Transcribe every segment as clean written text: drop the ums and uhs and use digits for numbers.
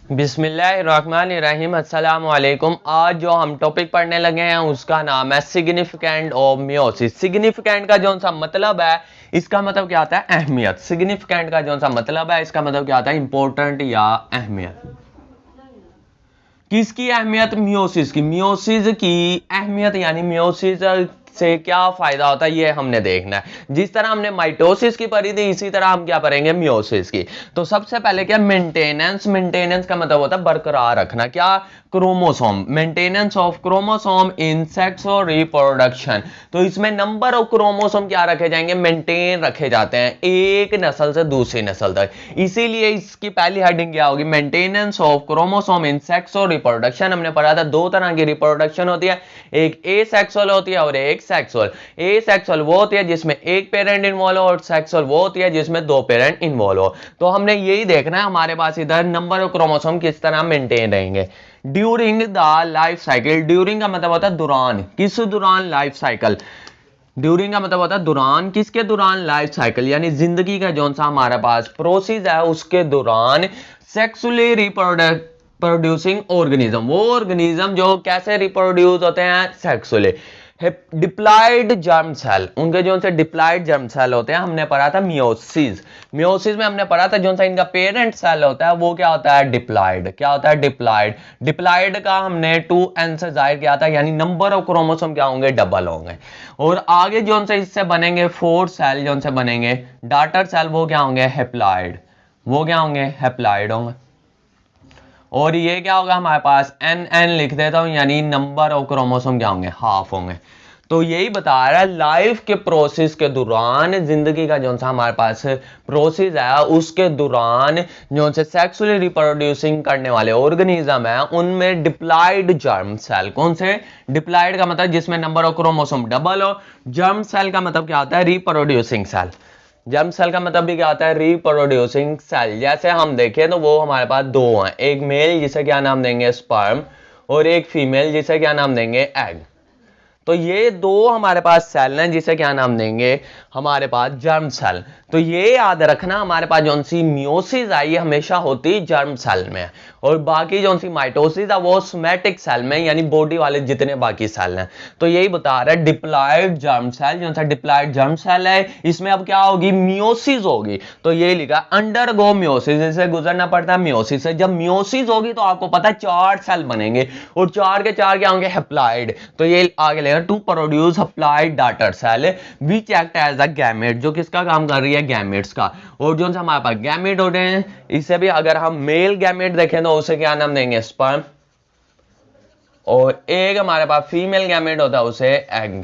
बिस्मिल्लाहिर्रहमानिर्रहीम। अस्सलाम वालेकुम। आज जो हम टॉपिक पढ़ने लगे हैं उसका नाम है सिग्निफिकेंट ऑफ मियोसिस। सिग्निफिकेंट का जो सा मतलब है, इसका मतलब क्या आता है? अहमियत। सिग्निफिकेंट का जो सा मतलब है, इसका मतलब क्या आता है? इंपॉर्टेंट या अहमियत। किसकी अहमियत? मियोसिस की। मियोसिस की अहमियत यानी मियोसिस से क्या फायदा होता है ये हमने देखना है। जिस तरह हमने माइटोसिस की पढ़ी थी, इसी तरह हम क्या पढ़ेंगे? मियोसिस की। तो सबसे पहले क्या? मेंटेनेंस। मेंटेनेंस का मतलब होता है बरकरार रखना। क्या? Chromosome. Maintenance of chromosome in sex और रिप्रोडक्शन। तो इसमें नंबर ऑफ क्रोमोसोम क्या रखे जाएंगे? मेंटेन रखे जाते हैं एक नस्ल से दूसरी नस्ल तक। इसीलिए इसकी पहली हेडिंग क्या होगी? Maintenance of chromosome in sex और रिप्रोडक्शन। हमने पढ़ा था दो तरह की रिप्रोडक्शन होती है, एक ए सेक्सुअल होती है और एक सेक्सुअल। ए सेक्सुअल वो होती है जिसमें एक पेरेंट इन्वॉल्व हो, और सेक्सुअल वो होती है जिसमें दो पेरेंट इन्वॉल्व हो। तो हमने यही देखना है हमारे पास इधर नंबर ऑफ क्रोमोसोम किस तरह मेंटेन रहेंगे during the life cycle. During का मतलब होता है दौरान। किस दौरान? Life cycle. ड्यूरिंग का मतलब होता है दौरान। किसके दौरान? लाइफ साइकिल यानी जिंदगी का जो सा हमारे पास प्रोसेस है उसके दौरान सेक्सुअली रिप्रोड्यूसिंग ऑर्गेनिज्म, वो ऑर्गेनिज्म जो कैसे रिप्रोड्यूस होते हैं? सेक्सुअली। डिप्लॉयड जर्म सेल, उनके जो से डिप्लॉयड जर्म सेल होते हैं, हमने पढ़ा था मियोसिस। मियोसिस में हमने पढ़ा था जो सा इनका पेरेंट सेल होता है वो क्या होता है? डिप्लॉयड। क्या होता है? डिप्लॉयड। डिप्लॉयड का हमने 2n से जाहिर किया था, यानी नंबर ऑफ क्रोमोसोम क्या होंगे? डबल होंगे। और आगे जो से इससे बनेंगे 4 सेल जो से बनेंगे डॉटर सेल, वो क्या होंगे? हैप्लॉयड। वो क्या होंगे? हैप्लॉयड होंगे। और ये क्या होगा हमारे पास? एन लिख देता हूं, यानी नंबर ऑफ क्रोमोसोम क्या होंगे? हाफ होंगे। तो यही बता रहा है लाइफ के प्रोसेस के दौरान, जिंदगी का जो सा हमारे पास प्रोसेस है उसके दौरान जो से सेक्सुअली रिप्रोड्यूसिंग करने वाले ऑर्गेनिज्म है उनमें डिप्लॉयड जर्म सेल। कौन से? डिप्लॉयड का मतलब जिसमें नंबर ऑफ क्रोमोसोम डबल हो। जर्म सेल का मतलब क्या होता है? Reproducing cell. जर्म सेल का मतलब भी क्या होता है? Reproducing cell. जैसे हम देखें तो वो हमारे पास दो हैं, एक मेल जिसे क्या नाम देंगे? स्पर्म, और एक फीमेल जिसे क्या नाम देंगे? एग। तो ये दो हमारे पास सेल हैं जिसे क्या नाम देंगे? हमारे पास जर्म सेल। तो ये याद रखना हमारे पास जो सी मियोसिस है ये हमेशा होती जर्म सेल में, और बाकी जो सी माइटोसिस है वो सोमैटिक सेल में, यानी बॉडी वाले जितने बाकी सेल हैं। तो यही बता रहा है डिप्लॉयड जर्म सेल, जो सा डिप्लॉयड जर्म सेल है इसमें अब क्या होगी? मियोसिस होगी। तो ये लिखा अंडरगो मियोसिस, इसे गुजरना पड़ता है मियोसिस से। जब मियोसिस होगी तो आपको पता है 4 सेल बनेंगे, और 4 के 4 क्या होंगे? हैप्लॉयड। तो ये आगे to produce haploid daughter cell which act as a gamete, जो किसका काम कर रही है? गैमेट्स का। और जो हमारे पास गैमेट होते हैं, इससे भी अगर हम मेल गैमेट देखें तो उसे क्या नाम देंगे? स्पर्म। और एक हमारे पास फीमेल गैमेट होता है उसे एग।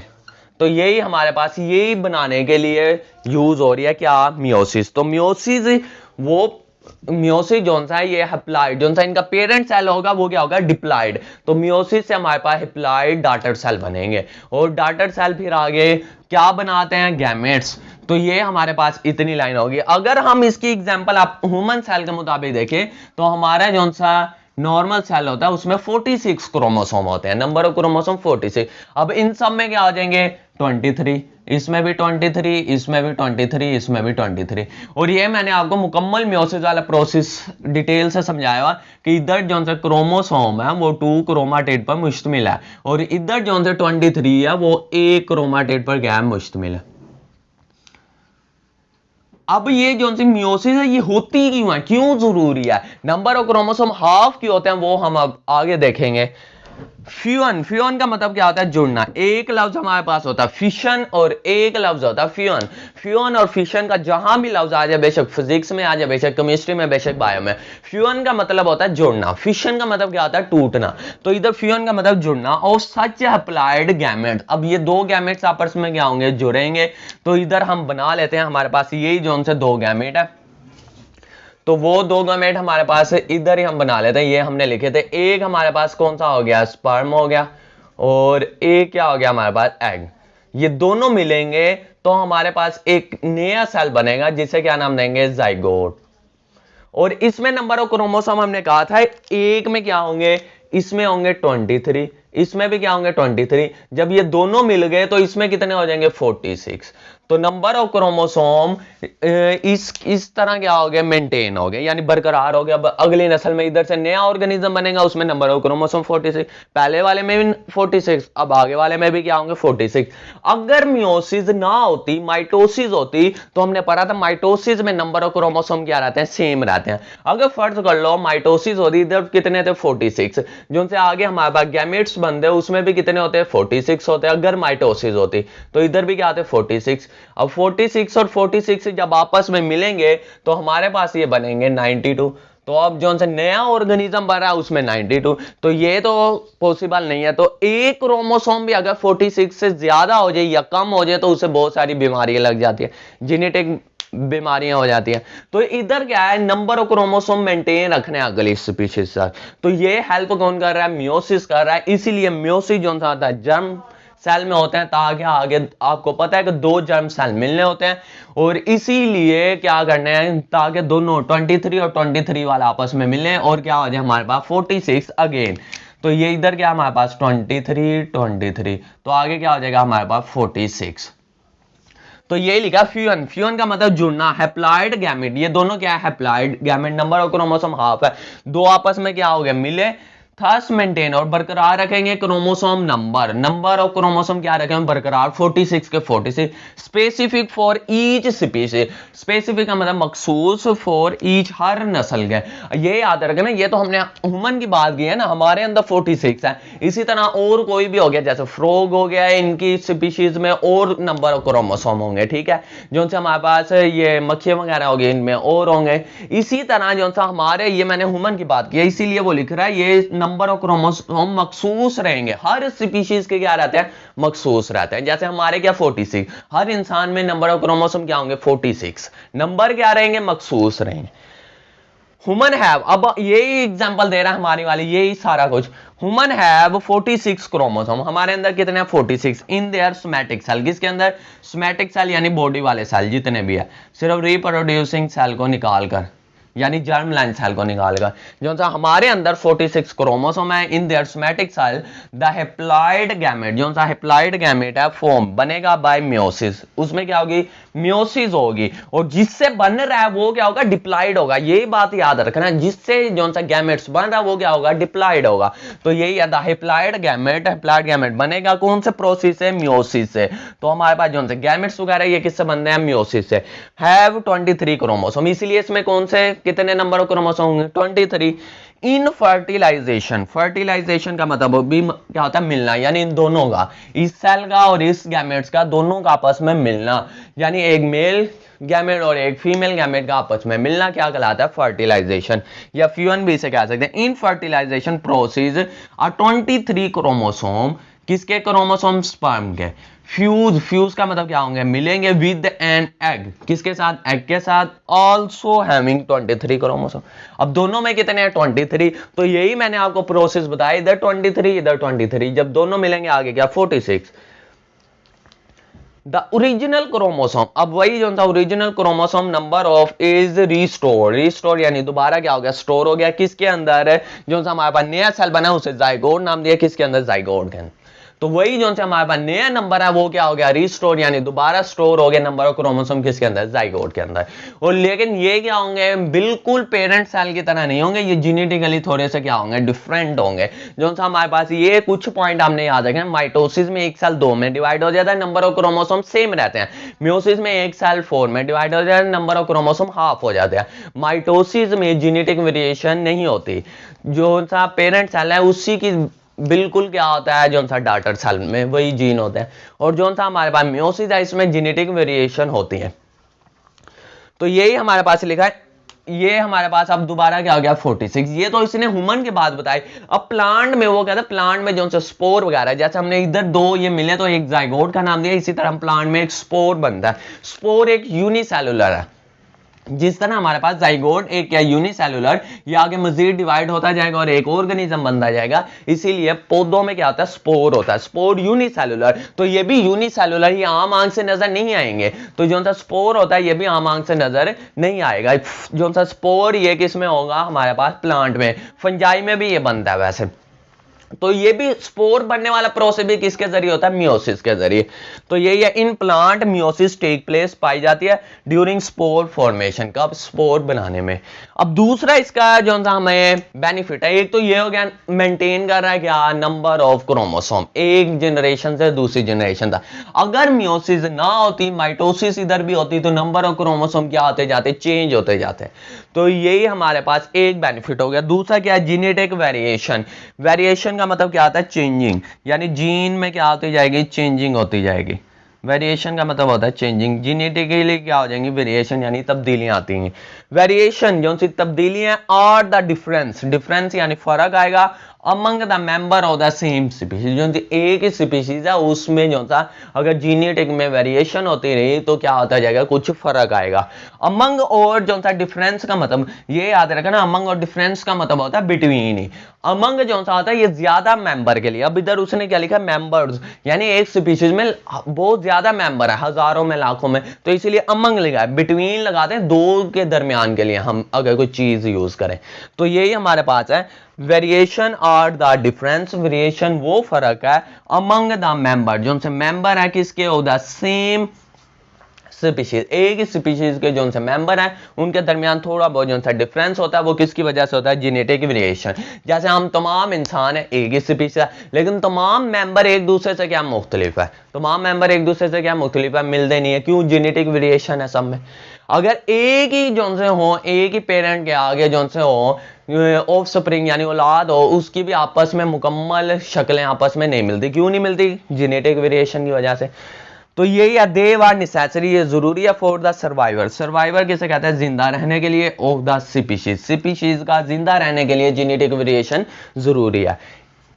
तो यही हमारे पास यही बनाने के लिए यूज हो रही है क्या? मियोसिस। तो मियोसिस वो मियोसिस जोन सा है ये हैप्लॉयड, जोन सा इनका पेरेंट सेल होगा वो क्या होगा? डिप्लॉयड। तो मियोसिस से हमारे पास हैप्लॉयड डॉटर सेल बनेंगे, और डॉटर सेल फिर आगे क्या बनाते हैं? गैमेट्स। तो ये हमारे पास इतनी लाइन होगी। अगर हम इसकी एग्जांपल आप ह्यूमन सेल के मुताबिक देखें तो हमारा जोन सा नॉर्मल सेल होता है उसमें 46 क्रोमोसोम होते हैं, नंबर ऑफ क्रोमोसोम 46। अब इन सब में क्या आ जाएंगे? 23, इसमें भी 23, इसमें भी 23, इसमें भी 23। और ये मैंने आपको मुकम्मल मियोसिस वाला प्रोसेस डिटेल से समझाया कि इधर जो से क्रोमोसोम है वो 2 क्रोमाटिड पर मुश्तमिल है, और इधर जो से 23 है वो एक क्रोमाटिड पर क्या है? मुश्तमिल है। अब ये जो सी मियोसिस है ये होती क्यों है? क्यों जरूरी है? नंबर ऑफ क्रोमोसोम हाफ क्यों होते हैं वो हम अब आगे देखेंगे। फ्यूजन। फ्यूजन का मतलब क्या होता है? जुड़ना। एक लफ्ज हमारे पास होता है फिशन, और एक लफ्ज होता है फ्यूजन। फ्यूजन और फिशन का जहां भी लफ्ज आ जाए, बेशक फिजिक्स में आ जाए, बेशक केमिस्ट्री में, बेशक बायो में, फ्यूजन का मतलब होता है जुड़ना। फिशन का मतलब क्या होता है? टूटना। तो इधर फ्यूजन का मतलब जुड़ना, और सच अप्लाइड गैमेट। अब ये दो गैमेट्स आपस में क्या होंगे? जुड़ेंगे। तो इधर हम बना लेते हैं हमारे पास यही जोन से दो गैमेट है, तो वो दो गैमेट हमारे पास इधर ही हम बना लेते हैं। ये हमने लिखे थे, एक हमारे पास कौन सा हो गया? स्पर्म हो गया, और एक क्या हो गया हमारे पास? एग। ये दोनों मिलेंगे तो हमारे पास एक नया सेल बनेगा जिसे क्या नाम देंगे? जाइगोट। और इसमें नंबर ऑफ क्रोमोसोम हमने कहा था एक में क्या होंगे? इसमें होंगे 23, इसमें भी क्या होंगे? 23। जब ये दोनों मिल गए तो इसमें कितने हो जाएंगे? 46। तो नंबर ऑफ क्रोमोसोम इस तरह क्या हो गया, मेंटेन हो गया, यानी बरकरार हो गया। अब अगली नस्ल में इधर से नया ऑर्गेनिज्म बनेगा, उसमें नंबर ऑफ क्रोमोसोम 46, पहले वाले में भी 46, अब आगे वाले में भी क्या होंगे 46। अगर मियोसिस ना होती, माइटोसिस होती, तो हमने पढ़ा था माइटोसिस में नंबर ऑफ क्रोमोसोम क्या रहते हैं, सेम रहते हैं। अगर फर्ज कर लो माइटोसिस होती, इधर कितने थे 46, जो उनसे आगे हमारे पास गैमेट्स बनते हैं उसमें भी कितने होते हैं 46 होते हैं। अगर माइटोसिस होती तो इधर भी क्या आते 46। अब 46 और 46 जब आपस में मिलेंगे तो हमारे पास ये बनेंगे 92। तो अब जो नया ऑर्गेनिज्म बना है उसमें 92, तो ये तो पॉसिबल नहीं है। तो एक क्रोमोसोम भी अगर 46 से ज्यादा हो जाए या कम हो जाए तो उससे बहुत सारी बीमारियां लग जाती है, जेनेटिक बीमारियां हो जाती हैं। तो इधर क्या है, नंबर ऑफ क्रोमोसोम मेंटेन रखने अगली स्पीशीज से। तो ये हेल्प कौन कर रहा है, मियोसिस कर रहा है। इसीलिए मियोसिस जो सा है जर्म सेल में होते हैं, ताकि आगे आपको पता है कि 2 जर्म सेल मिलने होते हैं, और इसीलिए क्या करने हैं, ताकि दोनों 23 और 23 वाला आपस में मिले और क्या हो जाए हमारे पास 46 अगेन। तो ये इधर क्या हमारे पास 23, तो आगे क्या हो जाएगा हमारे पास 46। तो ये लिखा फ्यूजन, फ्यूजन का मतलब जुड़ना। हैप्लॉइड गैमेट, ये दोनों क्या है haploid gamete, number of chromosome half है, 2 आपस में क्या हो गया मिले, थर्स मेंटेन और बरकरार रखेंगे chromosome number, number of chromosome क्या रखेंगे बरकरार 46 के 46। Specific for each species, specific का मतलब मखसूस, फॉर ईच हर नस्ल के। ये याद रखना, ये तो हमने ह्यूमन की बात की है ना, हमारे अंदर 46 है। इसी तरह और कोई भी हो गया, जैसे फ्रॉग हो गया, इनकी स्पीशीज में और नंबर ऑफ क्रोमोसोम होंगे, ठीक है, जो हमारे पास ये मक्खियां वगैरह हो गई, इनमें और होंगे। इसी तरह जो हमारे, ये मैंने ह्यूमन की बात की है इसीलिए वो लिख रहा है, ये नंबर ऑफ क्रोमोसोम मखसूस रहेंगे, हर स्पीशीज के क्या रहते हैं मखसूस रहते हैं। जैसे हमारे क्या 46, हर इंसान में नंबर ऑफ क्रोमोसोम क्या होंगे 46, नंबर क्या रहेंगे मखसूस रहेंगे। ह्यूमन हैव, अब यही एग्जांपल दे रहा है हमारी वाली, यही सारा कुछ। ह्यूमन हैव 46 क्रोमोसोम, हमारे अंदर कितने हैं 46 इन देयर सोमैटिक सेल, किसके अंदर सोमैटिक सेल यानी बॉडी वाले सेल जितने भी है, सिर्फ रिप्रोड्यूसिंग सेल को निकालकर, यानी जर्म लाइन सेल को निकालकर, जो सा हमारे अंदर 46 क्रोमोसोम है in their somatic cell. The haploid gamete, जो सा हैप्लॉइड गैमेट है फॉर्म बनेगा बाय मियोसिस, उसमें क्या होगी मियोसिस होगी, और जिससे बन रहा है वो क्या होगा डिप्लॉइड होगा। यही बात याद रखना, जिससे जो सा गैमेट्स बन रहा है वो क्या होगा डिप्लॉइड होगा। तो यही है the haploid gamete, haploid gamete बनेगा कौन से प्रोसेस से, मियोसिस से। तो हमारे पास जो से गैमेट्स वगैरह ये किससे बनते हैं मियोसिस से। हैव 23 क्रोमोसोम, इसलिए इसमें कौन से कितने नंबर ऑफ क्रोमोसोम होंगे 23। इन फर्टिलाइजेशन, फर्टिलाइजेशन का मतलब भी क्या होता है मिलना, यानी इन दोनों का, इस सेल का और इस गैमेट्स का, दोनों का आपस में मिलना, यानी एक मेल गैमेट और एक फीमेल गैमेट का आपस में मिलना क्या कहलाता है फर्टिलाइजेशन, या फ्यूजन भी इसे कह सकते हैं। इन फर्टिलाइजेशन प्रोसेस 23 क्रोमोसोम, किसके क्रोमोसोम स्पर्म के। फ्यूज, फ्यूज का मतलब क्या होंगे मिलेंगे विद एन एग, किसके साथ एग के साथ, ऑल्सो हैविंग 23 क्रोमोसोम। अब दोनों में कितने हैं 23, तो यही मैंने आपको प्रोसेस बताया, इधर 23 इधर 23, जब दोनों मिलेंगे आगे क्या 46। द ओरिजिनल क्रोमोसोम, अब वही जो था original chromosome number of is restore, restore यानी दोबारा क्या हो गया स्टोर हो गया, किसके अंदर है जो हमारे पास नया सेल बना उसे जाइगोट नाम दिया, किसके अंदर जाइगोट के अंदर। तो वही जो से हमारे पास नया नंबर है वो क्या हो गया रिस्टोर, यानी दोबारा स्टोर हो गया नंबर ऑफ क्रोमोसोम किसके अंदर जाइगोट के अंदर। और लेकिन ये क्या होंगे बिल्कुल पेरेंट सेल की तरह नहीं होंगे, ये जेनेटिकली थोड़े से क्या होंगे डिफरेंट होंगे। जो सा हमारे पास ये कुछ पॉइंट हमने याद रखे, माइटोसिस में एक सेल 2 में डिवाइड हो जाता है, नंबर ऑफ क्रोमोसोम सेम रहते हैं। मियोसिस में एक सेल 4 में डिवाइड हो जाता है, नंबर ऑफ क्रोमोसोम हाफ हो जाते हैं। माइटोसिस में जेनेटिक वेरिएशन नहीं होती, जो सा पेरेंट सेल है उसी की बिल्कुल क्या होता है जो सा डाटर सेल में वही जीन होते हैं। और जो सा हमारे पास मियोसिस है इसमें जेनेटिक वेरिएशन होती है। तो यही हमारे पास लिखा है, ये हमारे पास अब दोबारा क्या हो गया 46। ये तो इसने ह्यूमन की बात बताई। अब प्लांट में वो कहता है, प्लांट में जो सा स्पोर वगैरह, जैसे हमने इधर 2 ये मिले तो एक जाइगोट का नाम दिया, इसी तरह प्लांट में एक स्पोर बनता है। स्पोर एक यूनिसेलुलर है, जिस तरह हमारे पास जाइगोट एक क्या यूनिसेलुलर, ये आगे मजीद डिवाइड होता जाएगा और एक ऑर्गेनिज्म बनता जाएगा। इसीलिए पौधों में क्या होता है स्पोर होता है, स्पोर यूनिसेलुलर। तो ये भी यूनिसेलुलर, ये आम आंख से नजर नहीं आएंगे। तो जो सा स्पोर होता है ये भी आम आंख से नजर नहीं आएगा। जो सा स्पोर ये किस में होगा हमारे पास प्लांट में, फंजाई में भी ये बनता है वैसे। तो ये भी स्पोर बनने वाला प्रोसेस भी किसके जरिए होता है, मियोसिस के जरिए। तो यही है, in plant meiosis take place पाई जाती है ड्यूरिंग स्पोर फॉर्मेशन, कब, स्पोर बनाने में। अब दूसरा इसका जो सा हमें बेनिफिट है, एक तो ये हो गया मेंटेन कर रहा है क्या, नंबर ऑफ क्रोमोसोम, एक जनरेशन से दूसरी जनरेशन तक। अगर मियोसिस ना होती, माइटोसिस इधर भी होती, तो नंबर ऑफ क्रोमोसोम क्या होते जाते, चेंज होते जाते। तो यही हमारे पास एक बेनिफिट हो गया। दूसरा क्या है, जीनेटिक वेरिएशन। वेरिएशन का मतलब क्या आता है, चेंजिंग, यानी जीन में क्या होती जाएगी, चेंजिंग होती जाएगी। वेरिएशन का मतलब होता है चेंजिंग, जीनेटिकली क्या हो जाएंगी, वेरिएशन यानी तब्दीलियां आती हैं। वेरिएशन जो सी तब्दीलियां और द डिफरेंस, डिफरेंस यानी फर्क आएगा among the member of the same species, जो सी एक ही स्पीशीज है उसमें जो सा अगर जीनेटिक में वेरिएशन होती रही तो क्या होता जाएगा, कुछ फर्क आएगा। अमंग और जो सा डिफरेंस का मतलब ये याद रखना, अमंग और डिफरेंस का मतलब होता है बिटवीन ही। अमंग जो सा होता है ये ज्यादा मेंबर के लिए, अब इधर उसने क्या लिखा, मेंबर्स, यानी एक स्पीशीज में बहुत ज्यादा मेंबर है, हजारों में, लाखों में, तो इसीलिए अमंग लिखा है। बिटवीन लगाते हैं दो के दरमियान के लिए हम अगर कोई चीज यूज करें, तो यही हमारे पास है वेरिएशन और द डिफरेंस। वेरिएशन वो फर्क है अमंग द मेंबर, जो से मेंबर है किसके, ऑफ द सेम स्पीशीज, एक ही स्पीशीज के जो से मेंबर हैं उनके दरमियान थोड़ा बहुत जो सा डिफरेंस होता है, वो किसकी वजह से होता है, जेनेटिक वेरिएशन। जैसे हम तमाम इंसान है, एक ही स्पीशीज है, लेकिन तमाम मेंबर एक दूसरे से क्या मुख्तलिफ है, तमाम मेंबर एक दूसरे से क्या मुख्तलिफ है, मिलते नहीं है, क्यों, जेनेटिक वेरिएशन है सब में। अगर एक ही जो से हो, एक ही पेरेंट के आगे जो से हो ऑफ स्प्रिंग यानी औलाद हो, उसकी भी आपस में मुकम्मल शक्लें आपस में नहीं मिलती, क्यों नहीं मिलती, जेनेटिक वेरिएशन की वजह से। तो यही है, दे आर नेसेसरी, ये जरूरी है फॉर द सर्वाइवर। सर्वाइवर किसे कहते हैं, जिंदा रहने के लिए, ऑफ द स्पीशीज, स्पीशीज का जिंदा रहने के लिए जेनेटिक वेरिएशन जरूरी है।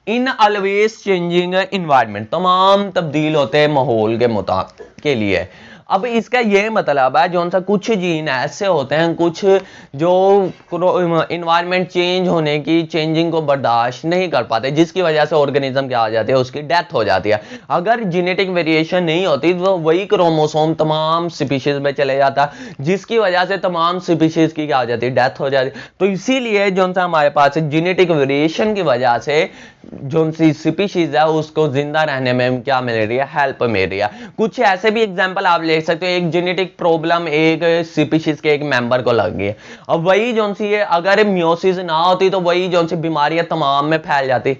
इन ऑलवेज चेंजिंग एनवायरनमेंट, तमाम तब्दील होते हैं माहौल के मुताबिक के लिए। अब इसका ये मतलब है जो सा कुछ जीन ऐसे होते हैं, कुछ जो इन्वायरमेंट चेंज होने की चेंजिंग को बर्दाश्त नहीं कर पाते, जिसकी वजह से ऑर्गेनिज्म क्या आ जाती है, उसकी डेथ हो जाती है। अगर जेनेटिक वेरिएशन नहीं होती तो वही क्रोमोसोम तमाम स्पीशीज में चले जाता, जिसकी वजह से तमाम स्पीशीज की क्या हो जाती है, डेथ हो जाती। तो इसीलिए जो सा हमारे पास जेनेटिक वेरिएशन की वजह से जो सी स्पीशीज है उसको जिंदा रहने में क्या मिल रही है, हेल्प मिल रही है। कुछ ऐसे भी एग्जांपल आप ले सकते हो, एक जेनेटिक प्रॉब्लम एक स्पीशीज के एक मेंबर को लग गई है, अब वही जो सी है अगर मियोसिस ना होती तो वही जो सी बीमारियां तमाम में फैल जाती,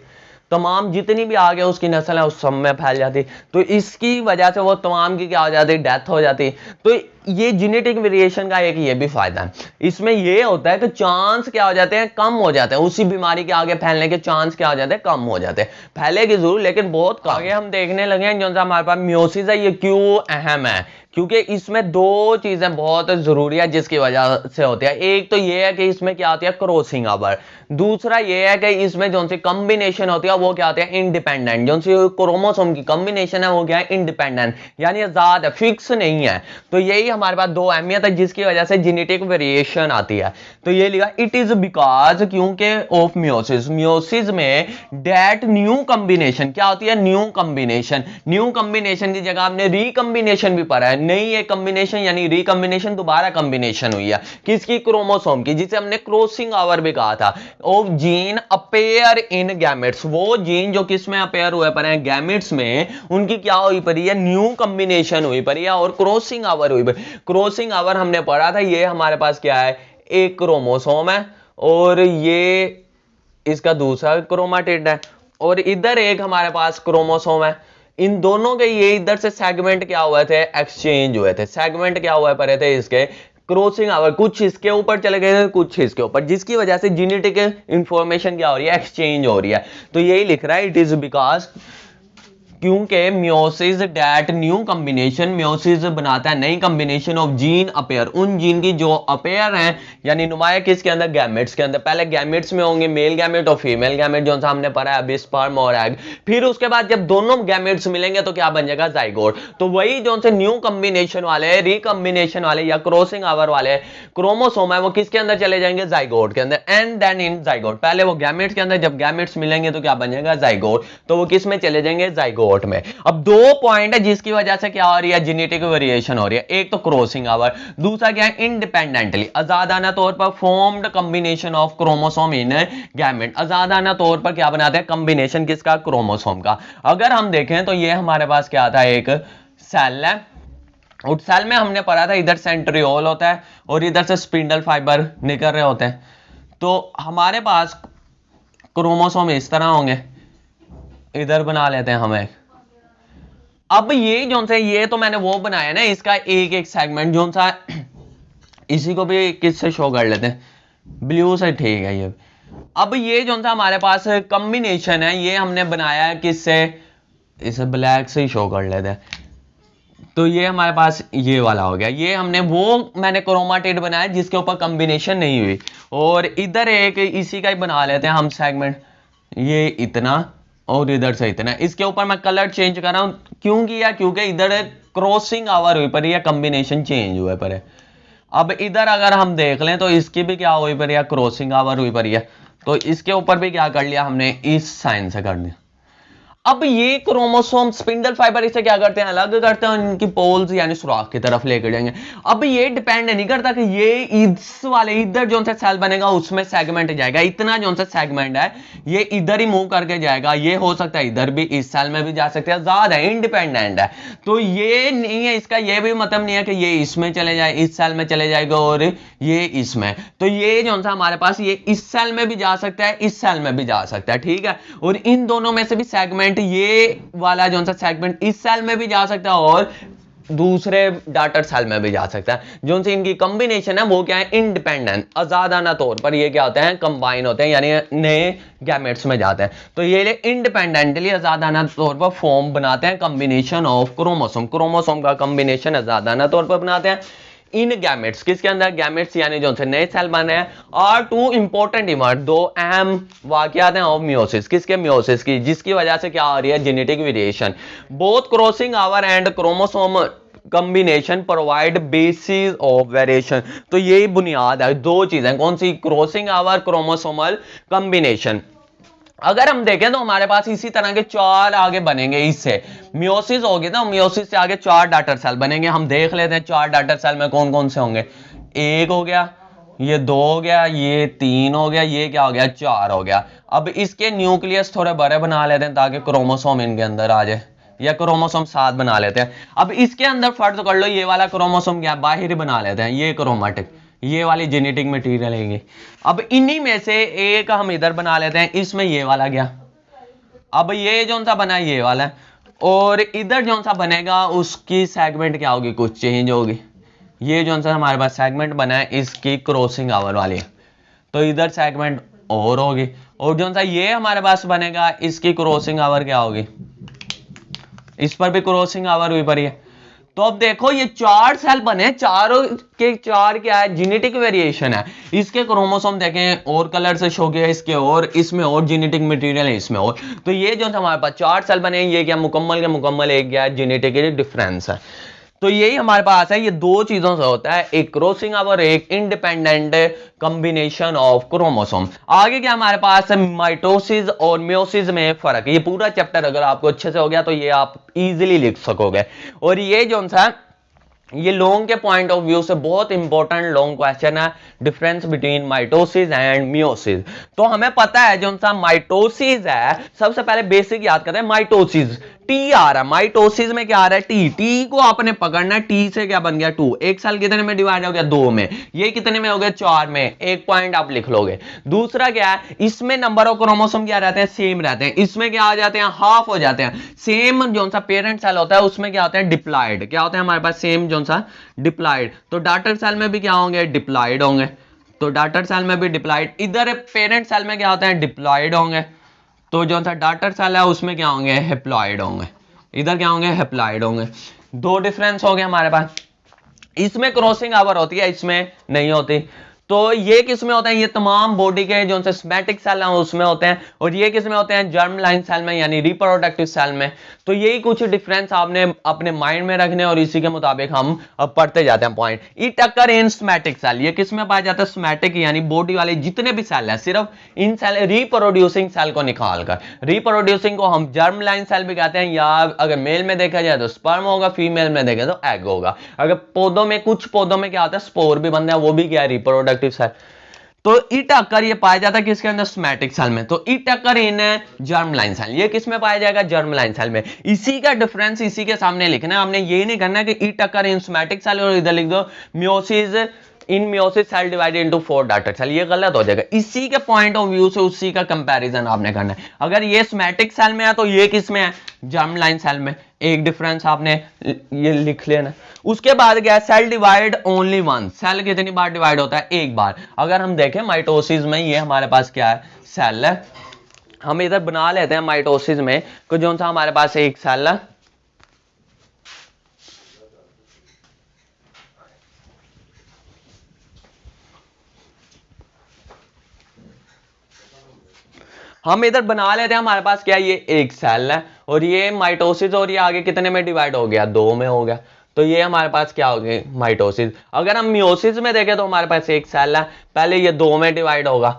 तमाम जितनी भी आगे उसकी नस्ल है उस सब में फैल जाती, तो इसकी वजह से वो तमाम की क्या हो जाती, डेथ हो जाती। तो ये जेनेटिक वेरिएशन का एक ये भी फायदा है, इसमें ये होता है कि चांस क्या हो जाते हैं, कम हो जाते हैं, उसी बीमारी के आगे फैलने के चांस क्या हो जाते हैं, कम हो जाते हैं, फैलेगी जरूर लेकिन बहुत कम। आगे हम देखने लगे हैं जो हमारे पास मियोसिस है, ये क्यों अहम है, क्योंकि इसमें दो चीजें बहुत जरूरी है जिसकी वजह से होती है। एक तो ये है कि इसमें क्या होती है, क्रॉसिंग ओवर, दूसरा ये है कि इसमें जो सी कॉम्बिनेशन होती है वो क्या होती है, इंडिपेंडेंट, जो सी क्रोमोसोम की कॉम्बिनेशन है वो क्या है, इंडिपेंडेंट, यानी आजाद है, फिक्स नहीं है। तो यही हमारे पास दो अहमियत है जिसकी वजह से जेनेटिक वेरिएशन आती है। तो ये लिखा, इट इज बिकॉज, क्योंकि ऑफ मियोसिस, मियोसिस में डेट न्यू कॉम्बिनेशन क्या होती है, न्यू कॉम्बिनेशन, न्यू कॉम्बिनेशन की जगह आपने रिकॉम्बिनेशन भी पढ़ा है, नई एक कॉम्बिनेशन यानी रिकॉम्बिनेशन, दोबारा कॉम्बिनेशन हुई है किसकी, क्रोमोसोम की, जिसे हमने क्रॉसिंग ओवर भी कहा था, of gene appear in gametes, वो जीन जो किस में अपेयर हुए पर हैं, गैमेट्स में, उनकी क्या हुई पड़ी है, न्यू कॉम्बिनेशन हुई पड़ी है और क्रॉसिंग ओवर हुई पड़ी। क्रॉसिंग ओवर हमने पढ़ा था, ये हमारे पास क्या है, एक क्रोमोसोम है और ये इसका दूसरा क्रोमाटिड है और इधर एक हमारे पास क्रोमोसोम है, इन दोनों के ये इधर से सेगमेंट क्या हुए थे, एक्सचेंज हुए थे, सेगमेंट क्या हुए पड़े थे इसके, क्रॉसिंग ओवर, कुछ इसके ऊपर चले गए थे कुछ इसके ऊपर, जिसकी वजह से जेनेटिक इंफॉर्मेशन क्या हो रही है, एक्सचेंज हो रही है। तो यही लिख रहा है, इट इज बिकॉज, क्योंकि meiosis that new combination, meiosis बनाता है नई कॉम्बिनेशन ऑफ जीन अपेयर, उन जीन की जो अपेयर हैं यानी नुमाया किसके अंदर, गैमेट्स के अंदर। पहले गैमेट्स में होंगे मेल गैमेट और फीमेल गैमेट, जो हमने पढ़ा है अभी, स्पर्म और एग, फिर उसके बाद जब दोनों गैमेट्स मिलेंगे तो क्या बन जाएगा, जाइगोट। तो वही जो से न्यू कॉम्बिनेशन वाले, रिकॉम्बिनेशन वाले या क्रॉसिंग ओवर वाले क्रोमोसोम है वो किसके अंदर चले जाएंगे, जाइगोट के अंदर, एंड देन इन जाइगोट, पहले वो गैमेट्स के अंदर, जब गैमेट्स मिलेंगे तो क्या बन जाएगा, जाइगोट, तो वो किस में चले जाएंगे, जाइगोट। शॉर्ट में। अब दो पॉइंट है जिसकी वजह से क्या हो रही है, जेनेटिक वेरिएशन हो रही है। एक तो क्रॉसिंग आवर, दूसरा क्या है, इंडिपेंडेंटली आजादाना तौर पर formed combination of chromosome in gamete. आजादाना तौर पर क्या बनाते हैं, कॉम्बिनेशन किसका, क्रोमोसोम का। अगर हम देखें तो ये हमारे पास क्या था, एक सेल है, उस सेल में हमने पढ़ा था इधर सेंट्रियोल होता है और इधर से स्पिंडल फाइबर निकल रहे होते हैं। तो हमारे पास क्रोमोसोम इस तरह होंगे, इधर बना लेते हैं हमें। अब ये जो सा, ये तो मैंने वो बनाया ना, इसका एक एक सेगमेंट जो सा, इसी को भी किससे शो कर लेते हैं, ब्लू से, ठीक है ये। अब ये जो सा हमारे पास कॉम्बिनेशन है, ये हमने बनाया है किससे, इसे ब्लैक से ही शो कर लेते हैं। तो ये हमारे पास ये वाला हो गया, ये हमने वो मैंने क्रोमाटिड बनाया जिसके ऊपर कॉम्बिनेशन नहीं हुई। और इधर एक इसी का ही बना लेते हैं हम सेगमेंट, ये इतना और इधर से इतना। इसके ऊपर मैं कलर चेंज कर रहा हूं, क्यों किया, क्योंकि इधर क्रॉसिंग आवर हुई पर है, कॉम्बिनेशन चेंज हुए पर है। अब इधर अगर हम देख लें तो इसकी भी क्या हुई पर है, क्रॉसिंग आवर हुई पर है। तो इसके ऊपर भी क्या कर लिया हमने, इस साइन से कर दिया। अब ये क्रोमोसोम स्पिंडल फाइबर इसे क्या करते हैं, अलग करते हैं, इनकी पोल्स यानी सुराख की तरफ लेकर जाएंगे। अब ये डिपेंड नहीं करता कि ये इस वाले इधर जो सा सेल बनेगा उसमें सेगमेंट जाएगा, इतना जो सा सेगमेंट है ये इधर ही मूव करके जाएगा। ये हो सकता है इधर भी, इस सेल में भी जा सकते हैं, ज्यादा इंडिपेंडेंट है। तो ये नहीं है, इसका ये भी मतलब नहीं है कि ये इसमें चले जाए, इस सेल में चले जाएगा और ये इसमें। तो ये जो सा हमारे पास, ये इस सेल में भी जा सकता है, इस सेल में भी जा सकता है, ठीक है। और इन दोनों में से भी सेगमेंट, ये वाला जो सा सेगमेंट इस सेल में भी जा सकता है और दूसरे डाटर सेल में भी जा सकता है। जो सी इनकी कॉम्बिनेशन है वो क्या है, इंडिपेंडेंट, आजादाना तौर पर ये क्या होते हैं, कंबाइन होते हैं, यानी नए गैमेट्स में जाते हैं। तो ये इंडिपेंडेंटली आजादाना तौर पर फॉर्म बनाते हैं कॉम्बिनेशन ऑफ क्रोमोसोम, क्रोमोसोम का कॉम्बिनेशन आजादाना तौर पर बनाते हैं इन गैमेट्स। किसके अंदर, गैमेट्स यानी जो से नए सेल बने हैं। और टू इंपॉर्टेंट इवेंट, दो अहम वाकयात हैं ऑफ मियोसिस, किसके, मियोसिस की, जिसकी वजह से क्या हो रही है, genetic variation. Both crossing our and chromosome combination provide basis of variation. तो यही बुनियाद है, दो चीजें, कौन सी, क्रॉसिंग आवर, क्रोमोसोमल कॉम्बिनेशन। अगर हम देखें तो हमारे पास इसी तरह के चार आगे बनेंगे, इससे मियोसिस होगी ना, मियोसिस से आगे चार डाटर सेल बनेंगे। हम देख लेते हैं चार डाटर सेल में कौन कौन से होंगे। एक हो गया, ये दो हो गया, ये तीन हो गया, ये क्या हो गया, चार हो गया। अब इसके न्यूक्लियस थोड़े बड़े बना लेते हैं ताकि क्रोमोसोम इनके अंदर आ जाए, या क्रोमोसोम 7 बना लेते हैं। अब इसके अंदर फर्ज कर लो ये वाला क्रोमोसोम क्या, बाहर बना लेते हैं, ये क्रोमेटिक, ये वाली जेनेटिक मटेरियल है। अब इन्हीं में से एक हम इधर बना लेते हैं, इसमें ये वाला गया। अब ये जो सा बना ये वाला है, और इधर जो सा बनेगा उसकी सेगमेंट क्या होगी, कुछ चेंज होगी। ये जो सा हमारे पास सेगमेंट बना है इसकी क्रॉसिंग आवर वाली है, तो इधर सेगमेंट और होगी। और जो सा ये हमारे पास बनेगा इसकी क्रॉसिंग आवर क्या होगी, इस पर भी क्रॉसिंग आवर हुई पड़ी है। तो अब देखो ये चार सेल बने, चारों के चार क्या है, जेनेटिक वेरिएशन है। इसके क्रोमोसोम देखें और कलर से शो किया, इसके और, इसमें और जेनेटिक मटेरियल है, इसमें और। तो ये जो हमारे पास चार सेल बने, ये क्या मुकम्मल के मुकम्मल एक क्या है, जेनेटिक डिफरेंस है। तो यही हमारे पास है, ये दो चीजों से होता है, एक क्रॉसिंग आवर, एक इंडिपेंडेंट कॉम्बिनेशन ऑफ क्रोमोसोम। आगे क्या हमारे पास है, माइटोसिस और मियोसिस में फर्क। ये पूरा चैप्टर अगर आपको अच्छे से हो गया तो ये आप इजीली लिख सकोगे। और ये जो सा, ये लॉन्ग के पॉइंट ऑफ व्यू से बहुत इंपॉर्टेंट लॉन्ग क्वेश्चन है, difference between mitosis and meiosis. तो हमें पता है जो सा माइटोसिस है, सबसे पहले बेसिक याद करते हैं, माइटोसिस टी आ रहा है, माइटोसिस में क्या आ रहा है, टी, टी को आपने पकड़ना है, टी से क्या बन गया 2, एक सेल कितने में डिवाइड हो गया, 2 में, ये कितने में हो गया, 4 में, एक पॉइंट आप लिख लोगे। दूसरा क्या है, इसमें नंबर ऑफ क्रोमोसोम क्या रहते हैं, सेम रहते हैं, इसमें क्या आ जाते हैं, हाफ हो जाते हैं। सेम जो सा पेरेंट सेल होता है उसमें क्या होता है, डिप्लॉयड, क्या होता है हमारे पास, सेम जो सा डिप्लॉयड। तो डाटर सेल में भी क्या होंगे, डिप्लॉयड होंगे। तो डाटर सेल में भी डिप्लॉयड, इधर पेरेंट सेल में क्या होते हैं, डिप्लॉयड होंगे। तो जो सा डाटर सेल है उसमें क्या होंगे, हैप्लॉयड होंगे, इधर क्या होंगे, हैप्लॉयड होंगे। दो डिफरेंस हो गए हमारे पास, इसमें क्रॉसिंग आवर होती है, इसमें नहीं होती। तो ये किस में होते हैं, ये तमाम बॉडी के जो से सोमैटिक सेल हैं उसमें होते हैं, और ये किस में होते हैं, जर्म लाइन सेल में यानी रिप्रोडक्टिव सेल में। तो यही कुछ डिफरेंस आपने अपने माइंड में रखने और इसी के मुताबिक हम अब पढ़ते जाते हैं point. It occur in somatic cell, ये किस में पाया जाता है, सोमैटिक यानी बॉडी वाले जितने भी सेल हैं, सिर्फ इन सेल रिप्रोड्यूसिंग सेल को निकालकर। रिप्रोड्यूसिंग को हम जर्म लाइन सेल भी कहते हैं, या अगर मेल में देखा जाए तो स्पर्म होगा, फीमेल में देखें तो एग होगा। अगर पौधों में, कुछ पौधों में क्या होता है, स्पोर भी बनते हैं, वो भी क्या है, रिप्रोडक्टिव सेल। तो इट अकर ये पाया जाता है किसके अंदर, सोमैटिक सेल में। तो it occur in germ line cell, ये किस में पाया जाएगा, जर्म लाइन सेल में। इसी का डिफरेंस इसी के सामने लिखना है, हमने ये नहीं करना कि it occur in somatic cell और इधर लिख दो meiosis in meiosis cell divided into 4 daughter cell, ये गलत हो जाएगा। इसी के पॉइंट ऑफ व्यू से उसी का कंपैरिजन आपने करना है। अगर ये सोमैटिक सेल में है तो ये किस में है, जर्म लाइन सेल में। एक डिफरेंस आपने ये लिख लेना। उसके बाद क्या है, cell divide only one, cell कितनी बार डिवाइड होता है, एक बार। अगर हम देखें माइटोसिस में, ये हमारे पास क्या है, सेल है। हम इधर बना लेते हैं माइटोसिस में कि जो सा हमारे पास एक सेल है, हम इधर बना लेते हैं, हमारे पास क्या है, ये एक सेल है और ये माइटोसिस, और ये आगे कितने में डिवाइड हो गया, 2 में हो गया। तो ये हमारे पास क्या हो गया, माइटोसिस। अगर हम मियोसिस में देखें तो हमारे पास एक सेल है, पहले ये 2 में डिवाइड होगा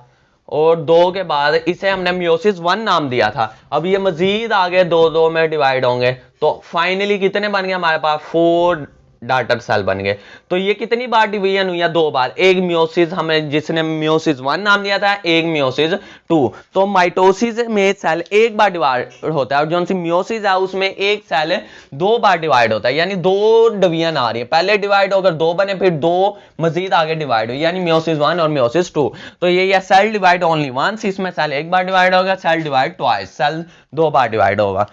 और 2 के बाद इसे हमने मियोसिस 1 नाम दिया था। अब ये मजीद आगे 2 में डिवाइड होंगे, तो फाइनली कितने बन गए हमारे पास, 4 डॉटर सेल बन गए। तो ये कितनी बार डिवीजन हुई है, 2 बार। एक मियोसिस हमें जिसने मियोसिस 1 नाम दिया था, एक मियोसिस 2। तो माइटोसिस में सेल एक बार डिवाइड होता है और जो सी मियोसिस है उसमें एक सेल 2 बार डिवाइड होता है, यानी 2 डिवीजन आ रही है। पहले डिवाइड होकर 2 बने, फिर 2 मजीद आगे डिवाइड हुई, यानी मियोसिस 1 और मियोसिस 2। तो ये सेल डिवाइड ओनली वंस, इसमें सेल एक बार डिवाइड होगा, सेल डिवाइड ट्वाइस, सेल 2 बार डिवाइड होगा।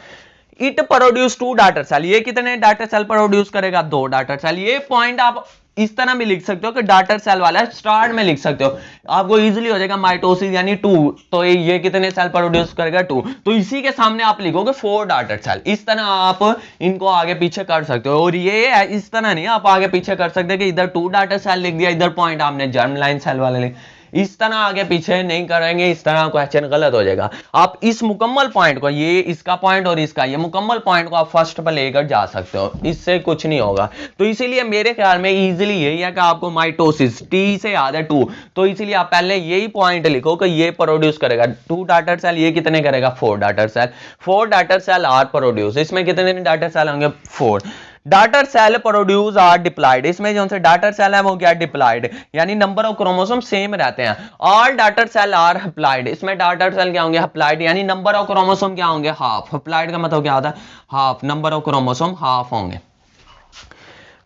इट प्रोड्यूस 2 डॉटर सेल, ये कितने डॉटर सेल प्रोड्यूस करेगा, 2 डॉटर सेल। ये पॉइंट आप इस तरह भी लिख सकते हो कि डॉटर सेल वाला स्टार्ट में लिख सकते हो, आपको इजीली हो जाएगा। माइटोसिस यानी 2, तो ये कितने सेल प्रोड्यूस करेगा, 2। तो इसी के सामने आप लिखोगे 4 डॉटर सेल। इस तरह आप इनको आगे पीछे कर सकते हो, और ये इस तरह नहीं आप आगे पीछे कर सकते कि इधर 2 डॉटर सेल लिख दिया, इधर पॉइंट आपने जर्म लाइन सेल वाले लिख, इस तरह आगे पीछे नहीं करेंगे, इस तरह क्वेश्चन गलत हो जाएगा। आप इस मुकम्मल पॉइंट को, ये इसका पॉइंट और इसका, ये मुकम्मल पॉइंट को आप फर्स्ट पर लेकर जा सकते हो, इससे कुछ नहीं होगा। तो इसीलिए मेरे ख्याल में इजीली यही है कि आपको माइटोसिस टी से याद है 2, तो इसीलिए आप पहले यही पॉइंट लिखो कि ये प्रोड्यूस करेगा 2 डॉटर सेल, ये कितने करेगा, 4 daughter cell. 4 daughter cell are produce, इसमें कितने डॉटर सेल होंगे, 4। Daughter cell produce are diploid, इसमें जो से डॉटर सेल है वो क्या, डिप्लॉयड, यानी नंबर ऑफ क्रोमोसोम सेम रहते हैं। All daughter cell are haploid, इसमें डॉटर सेल क्या होंगे, हैप्लॉयड, यानी नंबर ऑफ क्रोमोसोम क्या होंगे, हाफ। हैप्लॉयड का मतलब क्या होता है, half, number of chromosome half होंगे।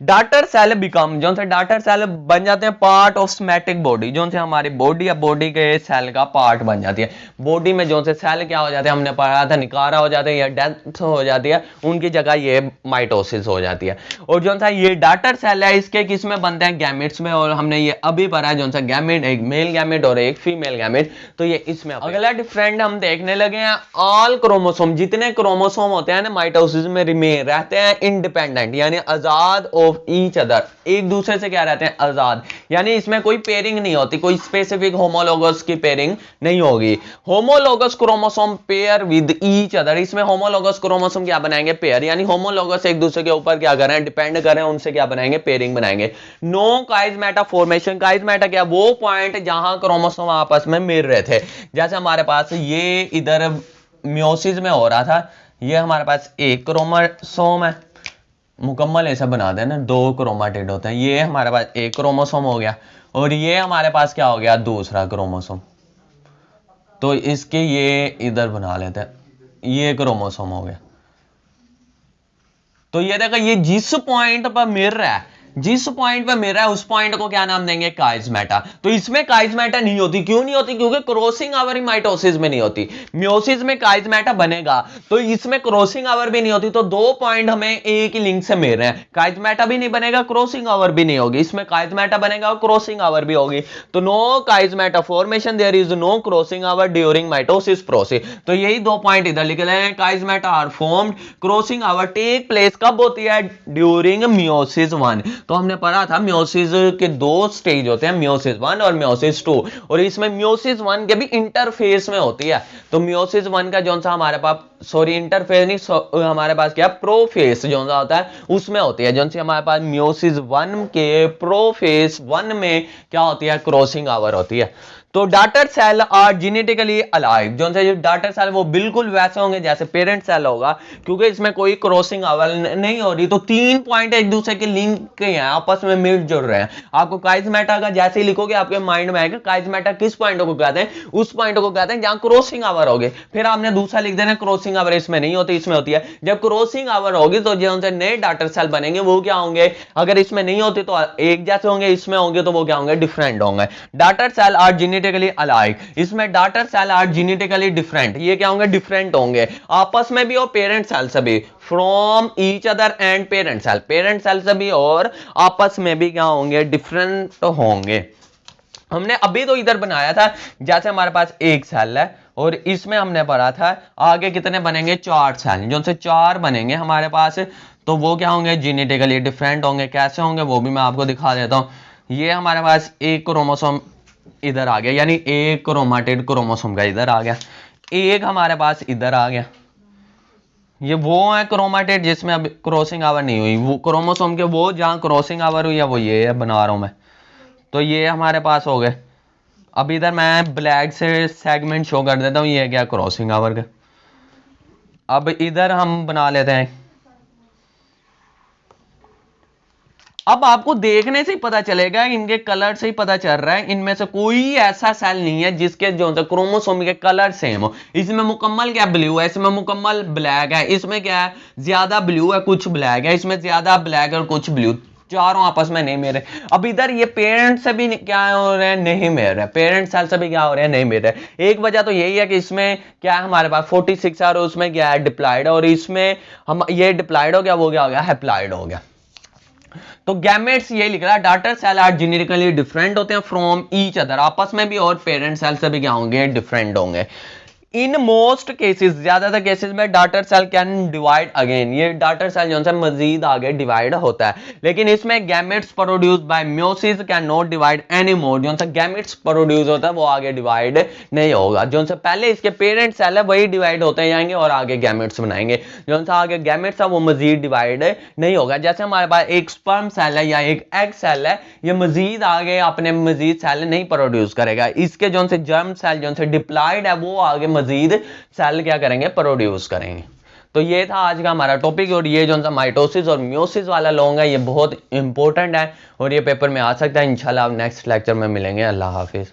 डॉटर सेल बिकम, जो से डॉटर सेल बन जाते हैं पार्ट ऑफ सोमैटिक बॉडी, जो से हमारी बॉडी या बॉडी के सेल का पार्ट बन जाती है। बॉडी में जो से सेल क्या हो जाते हैं, हमने पढ़ा था, निकारा हो जाते हैं या डेथ हो जाती है, उनकी जगह ये माइटोसिस हो जाती है। और जो सा ये डॉटर सेल है, इसके किस में बनते हैं, गैमेट्स में, और हमने ये अभी पढ़ा है जो सा गैमेट, एक मेल गैमेट और एक फीमेल गैमेट, तो ये इसमें। अगला डिफरेंट हम देखने लगे हैं, ऑल क्रोमोसोम, जितने क्रोमोसोम होते हैं ना माइटोसिस में, रिमेन रहते हैं इंडिपेंडेंट, यानी आजाद ऑफ ईच अदर, एक दूसरे से क्या रहते हैं, आजाद, यानी इसमें कोई पेयरिंग नहीं होती, कोई स्पेसिफिक होमोलोगस की पेयरिंग नहीं होगी। Homologous chromosome pair with each other, इसमें होमोलोगस क्रोमोसोम क्या बनाएंगे, पेयर, यानी होमोलोगस एक दूसरे के ऊपर क्या करें, डिपेंड करें, उनसे क्या बनाएंगे, पेयरिंग बनाएंगे। नो काइजमेटा फॉर्मेशन, काइजमेटा क्या, वो पॉइंट जहां क्रोमोसोम आपस में मिल रहे थे, जैसे हमारे पास ये इधर मियोसिस में हो रहा था, ये हमारे पास एक क्रोमोसोम है, मुकम्मल ऐसा बना देना, 2 क्रोमाटिड होते हैं, ये हमारे पास एक क्रोमोसोम हो गया, और ये हमारे पास क्या हो गया, दूसरा क्रोमोसोम। तो इसके ये इधर बना लेते हैं, ये क्रोमोसोम हो गया। तो ये देखो, ये जिस पॉइंट पर मिल रहा है, जिस पॉइंट पे मिल रहा है उस पॉइंट को क्या नाम देंगे, काइजमेटा। तो इसमें काइजमेटा नहीं होती, क्यों नहीं होती, क्योंकि क्रॉसिंग आवर माइटोसिस में नहीं होती। मियोसिस में काइजमेटा बनेगा, तो इसमें क्रॉसिंग आवर भी नहीं होती। तो 2 पॉइंट हमें एक ही लिंक से मिल रहे हैं, काइजमेटा भी नहीं बनेगा, क्रॉसिंग आवर भी नहीं होगी, इसमें काइजमेटा बनेगा और क्रॉसिंग आवर भी होगी। तो no chiasmata formation, there is no crossing over during mitosis process. तो यही 2 पॉइंट इधर लिख रहे हैं, chiasmata are formed, crossing over take place कब होती है, ड्यूरिंग मियोसिस 1। तो हमने पढ़ा था मियोसिस के 2 स्टेज होते हैं, मियोसिस 1 और मियोसिस 2, और इसमें मियोसिस 1 के भी इंटरफेस में होती है। तो मियोसिस 1 का जो सा हमारे पास इंटरफेस नहीं, हमारे पास क्या प्रोफेस जो सा होता है उसमें होती है। जो सी हमारे पास मियोसिस 1 के प्रोफेस 1 में क्या होती है, क्रॉसिंग ओवर होती है। तो daughter cell are genetically alive, जो से डॉटर सेल वो बिल्कुल वैसे होंगे जैसे पेरेंट सेल होगा, क्योंकि इसमें कोई क्रॉसिंग ओवर नहीं हो रही। तो 3 पॉइंट एक दूसरे के लिंक हैं, आपस में मिल जुड़ रहे हैं। आपको काइजमेटा का जैसे ही लिखोगे आपके माइंड में आएगा काइजमेटा किस पॉइंट को कहते हैं, उस पॉइंट को कहते हैं जहां क्रॉसिंग ओवर होगी। फिर आपने दूसरा लिख देना क्रॉसिंग ओवर इसमें नहीं होती, इसमें होती है। जब क्रॉसिंग ओवर होगी तो जो उनसे नए डॉटर सेल बनेंगे वो क्या होंगे, अगर इसमें नहीं होते तो एक जैसे होंगे, इसमें होंगे तो वो क्या होंगे, डिफरेंट होंगे। Daughter cell are genetically alike, इसमें daughter cell are genetically different, ये क्या होंगे, डिफरेंट होंगे आपस में भी और पेरेंट सेल से भी, from each other and parent cell से भी और आपस में भी क्या होंगे, डिफरेंट होंगे। हमने अभी तो इधर बनाया था जैसे हमारे पास एक सेल है और इसमें हमने पढ़ा था आगे कितने बनेंगे, 4 सेल, जो से 4 बनेंगे हमारे पास, तो वो क्या होंगे, जेनेटिकली डिफरेंट होंगे। कैसे होंगे वो भी मैं आपको दिखा देता हूं। ये हमारे पास एक क्रोमोसोम इधर आ गया, यानी एक क्रोमाटिड क्रोमोसोम का इधर आ गया, एक हमारे पास इधर आ गया। ये वो है क्रोमाटिड जिसमें अब क्रॉसिंग ओवर नहीं हुई, वो क्रोमोसोम के वो जहां क्रॉसिंग ओवर हुई है वो ये है, बना रहा हूं मैं। तो ये हमारे पास हो गए। अब इधर मैं ब्लैक से सेगमेंट शो कर देता हूं, ये क्या क्रॉसिंग ओवर का। अब इधर हम बना लेते हैं। अब आपको देखने से ही पता चलेगा, इनके कलर से ही पता चल रहा है, इनमें से कोई ऐसा सेल नहीं है जिसके जो क्रोमोसोम के कलर सेम हो। इसमें मुकम्मल क्या ब्लू है, इसमें मुकम्मल ब्लैक है, इसमें क्या है ज्यादा ब्लू है कुछ ब्लैक है, इसमें ज्यादा ब्लैक और कुछ ब्लू, चारों आपस में नहीं मिल रहे। अब इधर ये पेरेंट से भी क्या हो रहे हैं, नहीं मिल रहे, पेरेंट सेल से भी क्या हो रहे हैं, नहीं मिल रहे। एक वजह तो यही है कि इसमें क्या है हमारे पास 46 और उसमें क्या है डिप्लॉयड, और इसमें हम ये डिप्लॉयड हो गया, वो क्या हो गया, हैप्लॉयड हो गया। तो गैमेट्स ये लिख रहा है daughter cell are genetically different होते हैं फ्रॉम ईच अदर, आपस में भी और पेरेंट सेल से भी क्या होंगे, डिफरेंट होंगे। इन मोस्ट केसेस, ज्यादातर केसेस में daughter cell can divide again, ये डॉटर सेल जो है मजीद आगे डिवाइड होता है। लेकिन इसमें gametes produced by meiosis can not divide any more, जो सा गैमेट्स प्रोड्यूस होता है वो आगे डिवाइड नहीं होगा। जो सा पहले इसके पेरेंट सेल है वही डिवाइड होते जाएंगे और आगे गैमेट्स बनाएंगे, जो सा आगे गैमेट्स है वो मजीद डिवाइड नहीं होगा। जैसे हमारे पास एक स्पर्म सेल है या एक एग सेल है, ये मजीद आगे अपने मजीद सेल नहीं प्रोड्यूस करेगा, इसके जो से जर्म सेल जो से डिप्लॉयड है वो आगे मजीद सेल क्या करेंगे, प्रोड्यूस करेंगे। तो ये था आज का हमारा टॉपिक, और ये जो सा माइटोसिस और मियोसिस वाला लॉन्ग है ये बहुत इंपॉर्टेंट है और ये पेपर में आ सकता है। इंशाल्लाह नेक्स्ट लेक्चर में मिलेंगे। अल्लाह हाफिज।